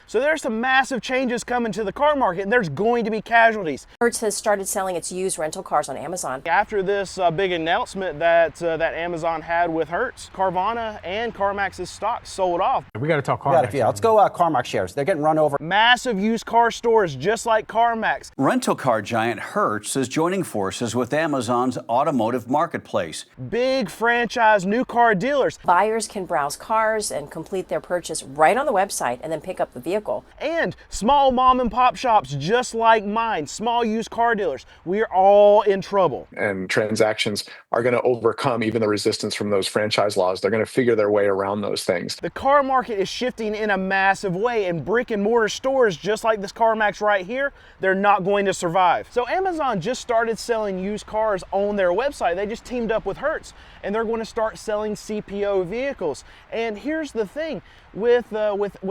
So there's some massive changes coming to the car market, and there's going to be casualties. Hertz has started selling its used rental cars on Amazon. After this big announcement that Amazon had with Hertz, Carvana and CarMax's stock sold off. We got to talk CarMax. Yeah, let's go CarMax shares. They're getting run over. Massive used car stores just like CarMax. Rental car giant Hertz is joining forces with Amazon's automotive marketplace. Big franchise new car dealers. Buyers can browse cars and complete their purchase right on the website and then pick up the vehicle. And small mom and pop shops just like mine, small used car dealers. We're all in trouble. And transactions are going to overcome even the resistance from those franchise laws. They're going to figure their way around those things. The car market is shifting in a massive way, and brick and mortar stores just like this CarMax right here, they're not going to survive. So Amazon just started selling used cars on their website. They just teamed up with Hertz, and they're going to start selling CPO vehicles. And here's the thing with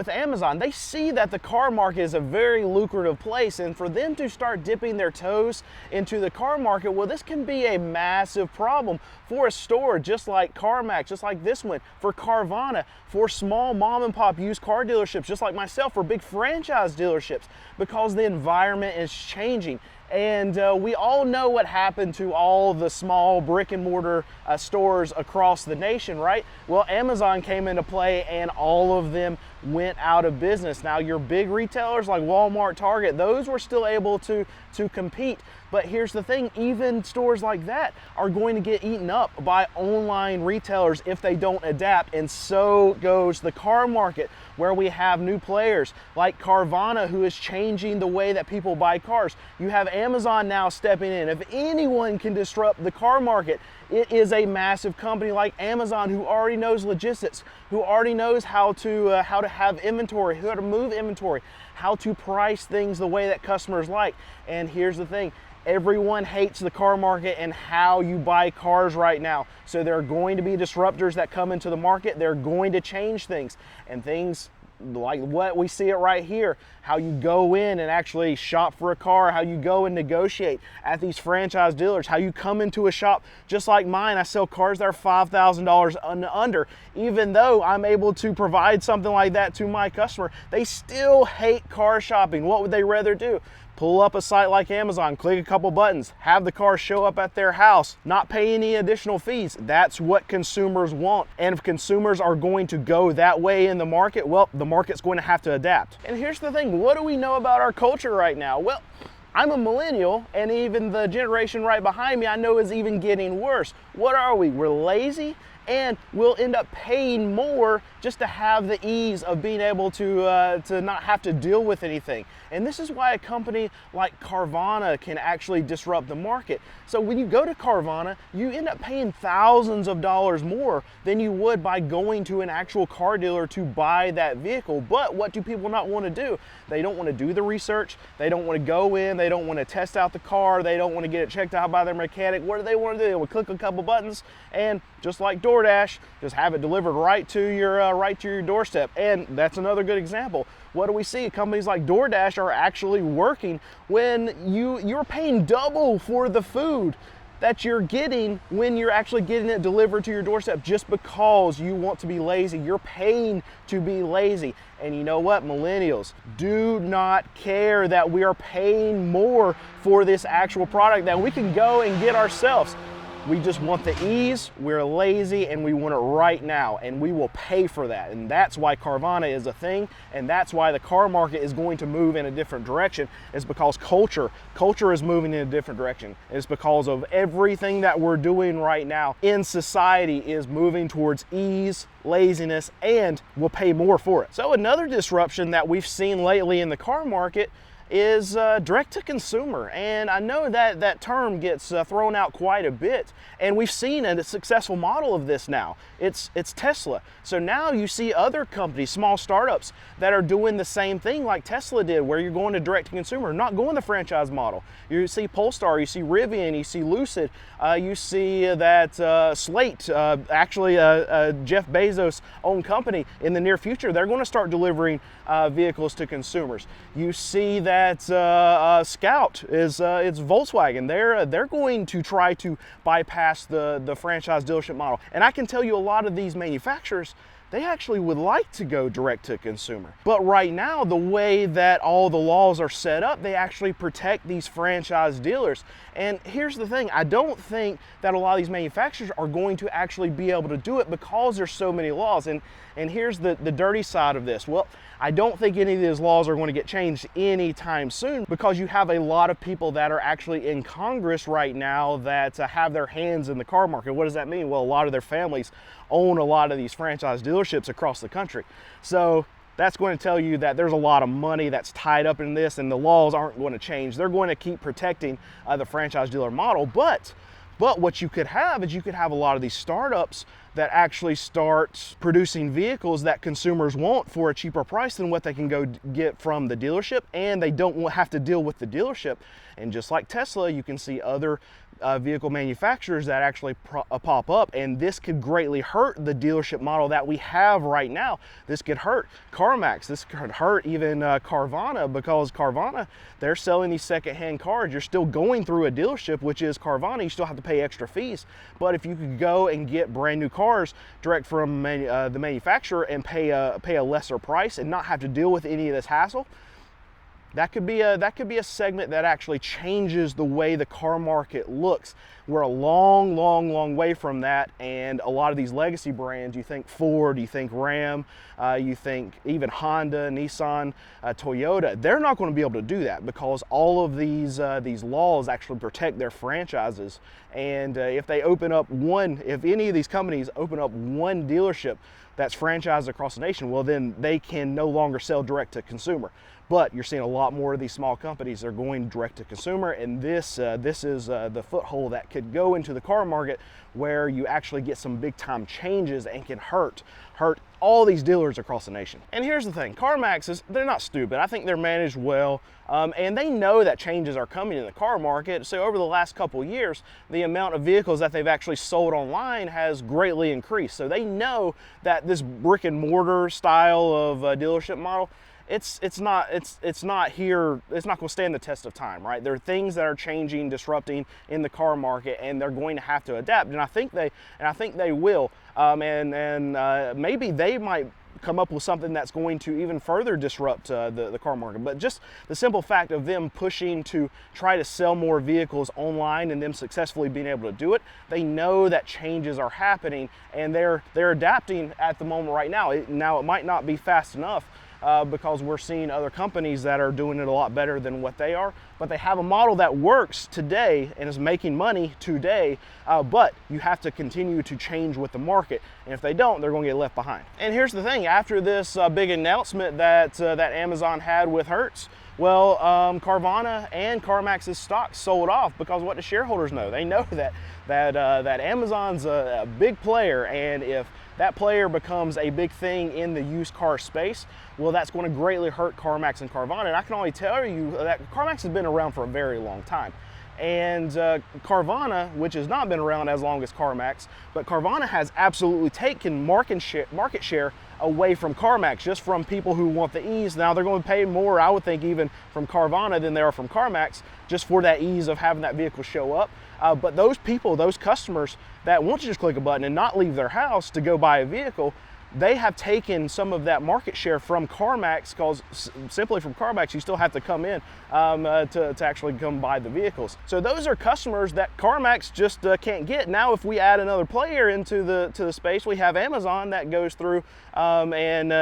Amazon, they see that the car market is a very lucrative place, and for them to start dipping their toes into the car market, well, this can be a massive problem for a store just like CarMax, just like this one, for Carvana, for small mom and pop used car dealerships just like myself, for big franchise dealerships, because the environment is changing. And we all know what happened to all the small brick and mortar stores across the nation, right? Well, Amazon came into play and all of them went out of business. Now, your big retailers like Walmart, Target, those were still able to compete. But here's the thing, even stores like that are going to get eaten up by online retailers if they don't adapt. And so goes the car market, where we have new players like Carvana, who is changing the way that people buy cars. You have Amazon now stepping in. If anyone can disrupt the car market, it is a massive company like Amazon, who already knows logistics, who already knows how to have inventory, how to move inventory, how to price things the way that customers like. And here's the thing, everyone hates the car market and how you buy cars right now. So there are going to be disruptors that come into the market. They're going to change things, and things like what we see it right here, how you go in and actually shop for a car, how you go and negotiate at these franchise dealers, how you come into a shop just like mine. I sell cars that are $5,000 and under. Even though I'm able to provide something like that to my customer, they still hate car shopping. What would they rather do? Pull up a site like Amazon, click a couple buttons, have the car show up at their house, not pay any additional fees. That's what consumers want. And if consumers are going to go that way in the market, well, the market's going to have to adapt. And here's the thing, what do we know about our culture right now? Well, I'm a millennial, and even the generation right behind me I know is even getting worse. What are we? We're lazy, and we'll end up paying more just to have the ease of being able to not have to deal with anything. And this is why a company like Carvana can actually disrupt the market. So when you go to Carvana, you end up paying thousands of dollars more than you would by going to an actual car dealer to buy that vehicle. But what do people not want to do? They don't want to do the research. They don't want to go in. They don't want to test out the car. They don't want to get it checked out by their mechanic. What do they want to do? They will click a couple buttons and, just like DoorDash, just have it delivered right to your doorstep. And that's another good example. What do we see? Companies like DoorDash are actually working when you're paying double for the food that you're getting when you're actually getting it delivered to your doorstep, just because you want to be lazy. You're paying to be lazy. And you know what? Millennials do not care that we are paying more for this actual product that we can go and get ourselves. We just want the ease, we're lazy, and we want it right now, and we will pay for that. And that's why Carvana is a thing, and that's why the car market is going to move in a different direction. It's because culture is moving in a different direction. It's because of everything that we're doing right now in society is moving towards ease, laziness, and we'll pay more for it. So another disruption that we've seen lately in the car market is direct to consumer. And I know that that term gets thrown out quite a bit, and we've seen a successful model of this now. It's Tesla. So now you see other companies, small startups, that are doing the same thing like Tesla did, where you're going to direct to consumer, not going the franchise model. You see Polestar, you see Rivian, you see Lucid, you see that Slate, actually Jeff Bezos' own company, in the near future, they're going to start delivering vehicles to consumers. You see that Scout is it's Volkswagen. They're going to try to bypass the franchise dealership model. And I can tell you, a lot of these manufacturers, they actually would like to go direct to consumer. But right now, the way that all the laws are set up, they actually protect these franchise dealers. And here's the thing, I don't think that a lot of these manufacturers are going to actually be able to do it because there's so many laws. And here's the dirty side of this. Well, I don't think any of these laws are going to get changed anytime soon, because you have a lot of people that are actually in Congress right now that have their hands in the car market. What does that mean? Well, a lot of their families own a lot of these franchise dealerships across the country. So that's going to tell you that there's a lot of money that's tied up in this, and the laws aren't going to change. They're going to keep protecting the franchise dealer model. But what you could have is you could have a lot of these startups that actually start producing vehicles that consumers want for a cheaper price than what they can go get from the dealership, and they don't have to deal with the dealership. And just like Tesla, you can see other vehicle manufacturers that actually pop up, and this could greatly hurt the dealership model that we have right now. This could hurt CarMax, this could hurt even Carvana, because Carvana, they're selling these secondhand cars. You're still going through a dealership, which is Carvana. You still have to pay extra fees. But if you could go and get brand new cars direct from the manufacturer and pay a lesser price and not have to deal with any of this hassle, that could be a segment that actually changes the way the car market looks. We're a long way from that, and a lot of these legacy brands, you think Ford, you think Ram, you think even Honda, Nissan, Toyota, they're not going to be able to do that, because all of these laws actually protect their franchises. And if they open up if any of these companies open up one dealership that's franchised across the nation, well, then they can no longer sell direct to consumer. But you're seeing a lot more of these small companies that are going direct to consumer, and this is the foothold that could go into the car market, where you actually get some big time changes and can hurt all these dealers across the nation. And here's the thing, CarMax they're not stupid. I think they're managed well, and they know that changes are coming in the car market. So over the last couple years, the amount of vehicles that they've actually sold online has greatly increased. So they know that this brick and mortar style of dealership model, it's not going to stand the test of time, right? There are things that are changing, disrupting in the car market, and they're going to have to adapt. And I think they will. Maybe they might come up with something that's going to even further disrupt the car market. But just the simple fact of them pushing to try to sell more vehicles online and them successfully being able to do it, they know that changes are happening, and they're adapting at the moment right now. Now it might not be fast enough, because we're seeing other companies that are doing it a lot better than what they are, but they have a model that works today and is making money today, but you have to continue to change with the market, and if they don't, they're going to get left behind. And here's the thing, after this big announcement that Amazon had with Hertz, well, Carvana and CarMax's stock sold off, because what the shareholders know, they know that Amazon's a big player, and if that player becomes a big thing in the used car space, well, that's going to greatly hurt CarMax and Carvana. And I can only tell you that CarMax has been around for a very long time. And Carvana, which has not been around as long as CarMax, but Carvana has absolutely taken market share away from CarMax, just from people who want the ease. Now they're going to pay more, I would think, even from Carvana than they are from CarMax, just for that ease of having that vehicle show up. But those people, those customers that want to just click a button and not leave their house to go buy a vehicle, they have taken some of that market share from CarMax, because simply from CarMax, you still have to come in to actually come buy the vehicles. So those are customers that CarMax just can't get. Now, if we add another player into the space, we have Amazon that goes through and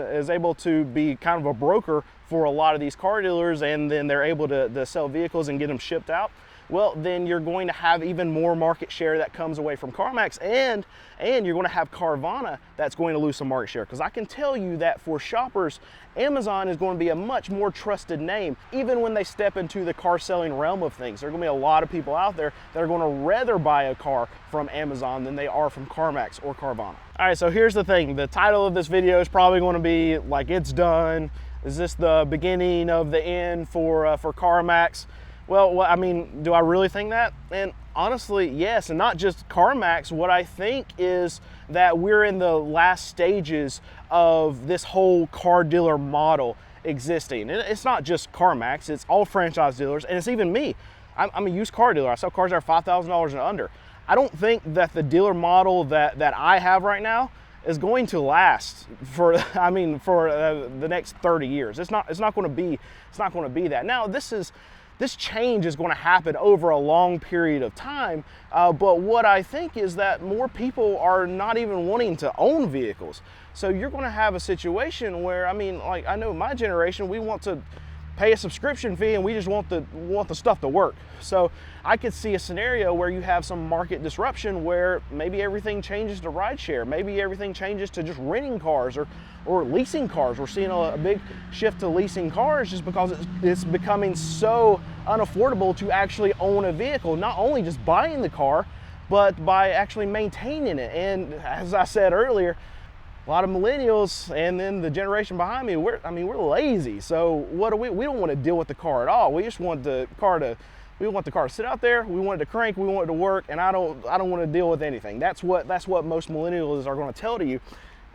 is able to be kind of a broker for a lot of these car dealers, and then they're able to sell vehicles and get them shipped out. Well, then you're going to have even more market share that comes away from CarMax, and you're going to have Carvana that's going to lose some market share. Because I can tell you that for shoppers, Amazon is going to be a much more trusted name, even when they step into the car selling realm of things. There are going to be a lot of people out there that are going to rather buy a car from Amazon than they are from CarMax or Carvana. All right, so here's the thing. The title of this video is probably going to be like, it's done. Is this the beginning of the end for CarMax? Well, I mean, do I really think that? And honestly, yes, and not just CarMax. What I think is that we're in the last stages of this whole car dealer model existing. And it's not just CarMax, it's all franchise dealers, and it's even me. I'm a used car dealer. I sell cars that are $5,000 and under. I don't think that the dealer model that I have right now is going to last for, I mean, for the next 30 years. It's not going to be that. Now, this change is going to happen over a long period of time, but what I think is that more people are not even wanting to own vehicles. So you're going to have a situation where, I mean, like, I know my generation, we want to pay a subscription fee and we just want the stuff to work. So I could see a scenario where you have some market disruption where maybe everything changes to rideshare, maybe everything changes to just renting cars or leasing cars. We're seeing a big shift to leasing cars just because it's becoming so unaffordable to actually own a vehicle, not only just buying the car, but by actually maintaining it. And as I said earlier, a lot of millennials and then the generation behind me, we're lazy. So what do we don't want to deal with the car at all. We just want the car to sit out there. We want it to crank. We want it to work. And I don't want to deal with anything. That's what most millennials are going to tell to you.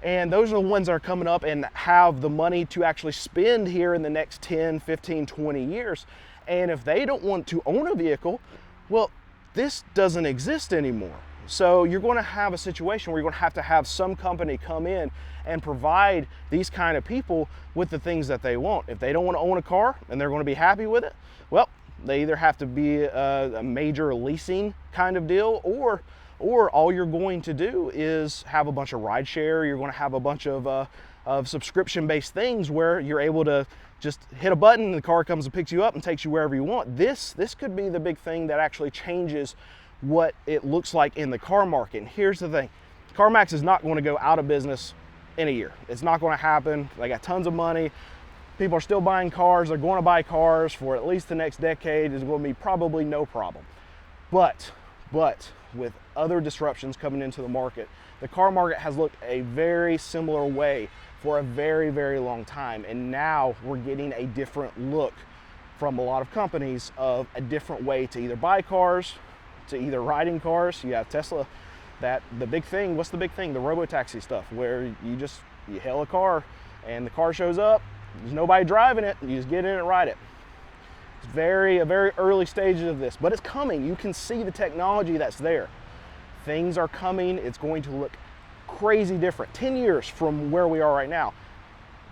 And those are the ones that are coming up and have the money to actually spend here in the next 10, 15, 20 years. And if they don't want to own a vehicle, well, this doesn't exist anymore. So you're going to have a situation where you're going to have some company come in and provide these kind of people with the things that they want. If they don't want to own a car and they're going to be happy with it, well, they either have to be a major leasing kind of deal, or all you're going to do is have a bunch of rideshare. You're going to have a bunch of subscription-based things where you're able to just hit a button and the car comes and picks you up and takes you wherever you want. This could be the big thing that actually changes what it looks like in the car market. And here's the thing, CarMax is not going to go out of business in a year. It's not going to happen. They got tons of money. People are still buying cars. They're going to buy cars for at least the next decade. It's going to be probably no problem. But with other disruptions coming into the market, the car market has looked a very similar way for a very, very long time. And now we're getting a different look from a lot of companies of a different way to either buy cars, to either riding cars. You have Tesla, the big thing, what's the big thing? The robo-taxi stuff, where you hail a car and the car shows up, there's nobody driving it, you just get in and ride it. It's a very early stages of this, but it's coming. You can see the technology that's there. Things are coming. It's going to look crazy different 10 years from where we are right now.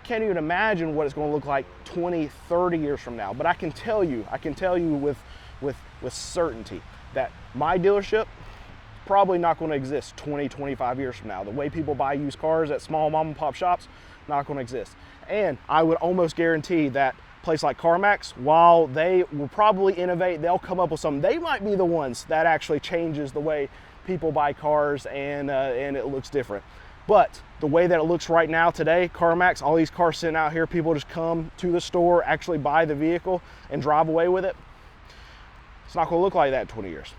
Can't even imagine what it's going to look like 20, 30 years from now. But I can tell you with certainty that my dealership probably not going to exist 20, 25 years from now. The way people buy used cars at small mom and pop shops, not going to exist. And I would almost guarantee that a place like CarMax, while they will probably innovate, they'll come up with something. They might be the ones that actually changes the way people buy cars and it looks different. But the way that it looks right now today, CarMax, all these cars sitting out here, people just come to the store, actually buy the vehicle and drive away with it. It's not going to look like that in 20 years.